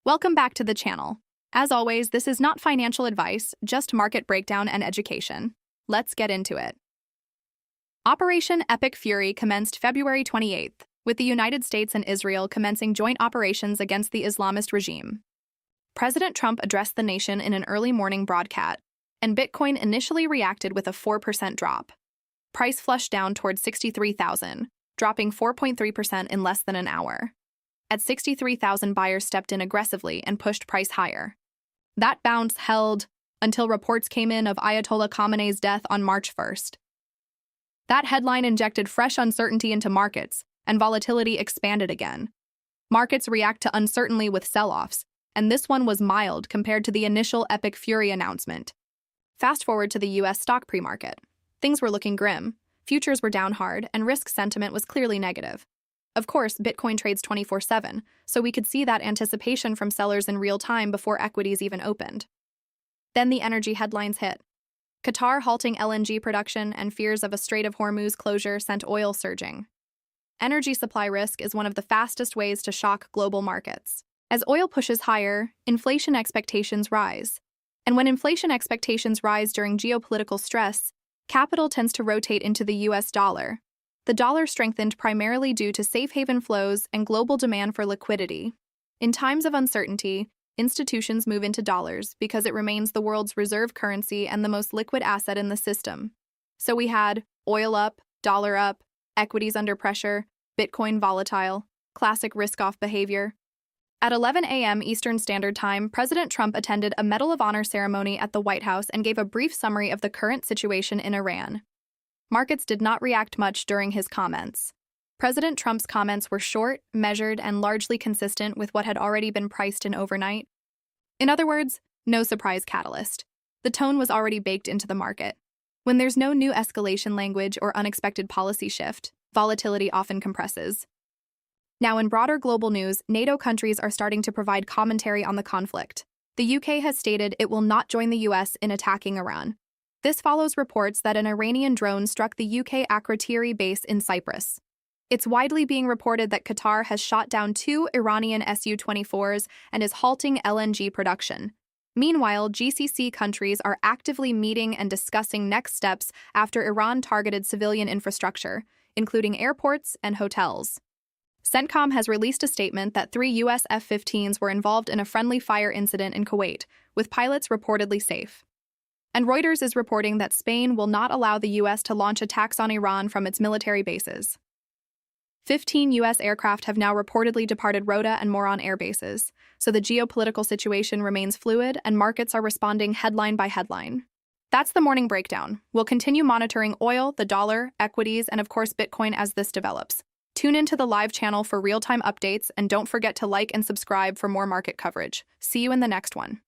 Welcome back to the channel. As always, this is not financial advice, just market breakdown and education. Let's get into it. Operation Epic Fury commenced February 28th, with the United States and Israel commencing joint operations against the Islamist regime. President Trump addressed the nation in an early morning broadcast, and Bitcoin initially reacted with a 4% drop. Price flushed down toward 63,000, dropping 4.3% in less than an hour. At 63,000, buyers stepped in aggressively and pushed price higher. That bounce held until reports came in of Ayatollah Khamenei's death on March 1st. That headline injected fresh uncertainty into markets, and volatility expanded again. Markets react to uncertainty with sell-offs, and this one was mild compared to the initial Epic Fury announcement. Fast forward to the U.S. stock pre-market. Things were looking grim, futures were down hard, and risk sentiment was clearly negative. Of course, Bitcoin trades 24/7, so we could see that anticipation from sellers in real time before equities even opened. Then the energy headlines hit. Qatar halting LNG production and fears of a Strait of Hormuz closure sent oil surging. Energy supply risk is one of the fastest ways to shock global markets. As oil pushes higher, inflation expectations rise. And when inflation expectations rise during geopolitical stress, capital tends to rotate into the US dollar. The dollar strengthened primarily due to safe haven flows and global demand for liquidity. In times of uncertainty, institutions move into dollars because it remains the world's reserve currency and the most liquid asset in the system. So we had oil up, dollar up, equities under pressure, Bitcoin volatile, classic risk-off behavior. At 11 a.m. Eastern Standard Time, President Trump attended a Medal of Honor ceremony at the White House and gave a brief summary of the current situation in Iran. Markets did not react much during his comments. President Trump's comments were short, measured, and largely consistent with what had already been priced in overnight. In other words, no surprise catalyst. The tone was already baked into the market. When there's no new escalation language or unexpected policy shift, volatility often compresses. Now, in broader global news, NATO countries are starting to provide commentary on the conflict. The UK has stated it will not join the US in attacking Iran. This follows reports that an Iranian drone struck the UK Akrotiri base in Cyprus. It's widely being reported that Qatar has shot down 2 Iranian Su-24s and is halting LNG production. Meanwhile, GCC countries are actively meeting and discussing next steps after Iran targeted civilian infrastructure, including airports and hotels. CENTCOM has released a statement that 3 U.S. F-15s were involved in a friendly fire incident in Kuwait, with pilots reportedly safe. And Reuters is reporting that Spain will not allow the U.S. to launch attacks on Iran from its military bases. 15 U.S. aircraft have now reportedly departed Rota and Moron air bases, so the geopolitical situation remains fluid and markets are responding headline by headline. That's the morning breakdown. We'll continue monitoring oil, the dollar, equities, and of course Bitcoin as this develops. Tune into the live channel for real-time updates and don't forget to like and subscribe for more market coverage. See you in the next one.